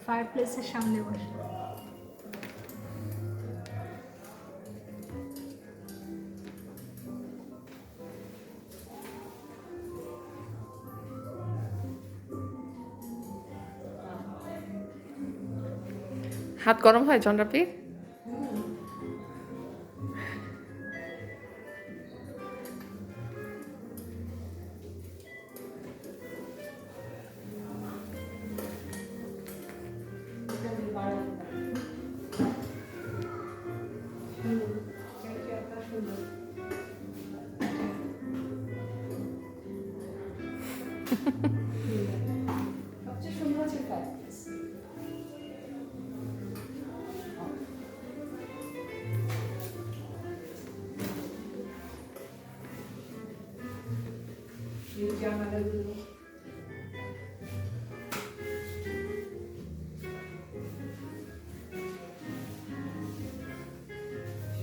Fire প্লেসের সামনে বসে। হাত গরম হয় চন্দ্রাপি? সবচেয়ে সুন্দর হচ্ছে ফায়ার প্লেস। জানালাগুলো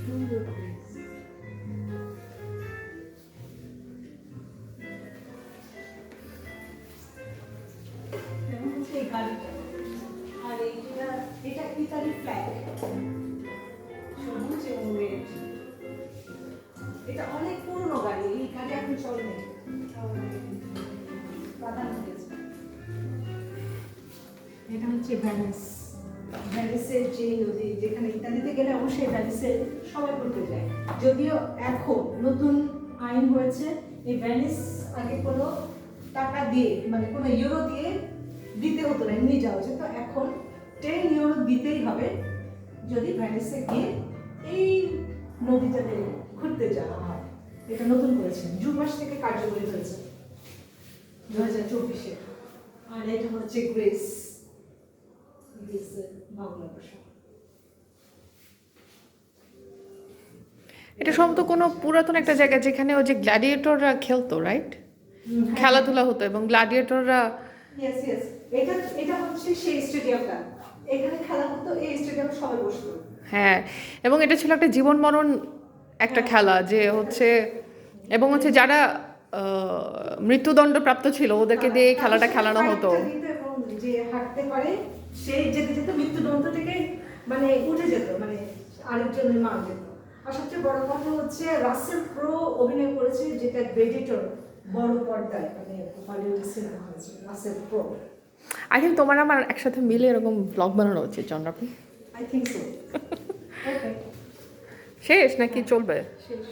সুন্দর প্লেস। যেমন হচ্ছে এই গাড়িটা, আর এটা ইতালি ফ্ল্যাগ, সবুজ এবং রেড। এটা অনেক পুরনো গাড়ি, এই গাড়ি এখন চলে নেই, বাদাম হয়েছে। এটা হচ্ছে ভ্যানিস। ভ্যানিসের যে নদী, যেখানে ইতালিতে গেলে অবশ্যই ভ্যানিসে সবাই ঘুরতে যায়। যদিও এখন নতুন আইন হয়েছে, এই ভ্যানিস আগে কোনো টাকা দিয়ে, মানে কোনো ইউরো দিয়ে দিতে হতো না, নিয়ে যাওয়া যেত। এখন 10 ইউরো দিতেই হবে যদি ভ্যানিসে গিয়ে এই নদীটাতে ঘুরতে যাওয়া হয়। এটা নতুন করেছে, জুন মাস থেকে কার্যকরী হয়েছে 2024-এ। আর এটা হচ্ছে গ্রেস, গ্রেসের বাংলা ভাষা। এটা সম্ভবত কোনো পুরাতন একটা জায়গা যেখানে ওই যে গ্ল্যাডিয়েটররা খেলতো, রাইট? খেলাধুলা হতো এবং গ্ল্যাডিয়েটররা। ইয়েস ইয়েস, এটা এটা হচ্ছে সেই স্টেডিয়ামটা, এখানে খেলা হতো, এই স্টেডিয়ামে সবাই বসতো। হ্যাঁ, এবং এটা ছিল একটা জীবন মরণ একটা খেলা, যে হচ্ছে এবং হচ্ছে যারা মৃত্যুদণ্ড প্রাপ্ত ছিল ওদেরকে দিয়ে এই খেলাটা খেলানো হতো। এবং যে হাঁটতে পারে সে যেতে যেতে মৃত্যুদণ্ড থেকে মানে উঠে যেত, মানে আরেকজনের মার যেত। আর সবচেয়ে বড় কথা হচ্ছে রাসেল ক্রো অভিনয় করেছে, যেটা গ্রেডিটর বড় পর্দায় মানে হলিউডের সিনেমা হয়েছে, রাসেল ক্রো। আই থিঙ্ক তোমার আমার একসাথে মিলে এরকম ব্লগ বানানো উচিত চন্দ্রাপি। I think so. ওকে, শেষ নাকি চলবে? শেষ।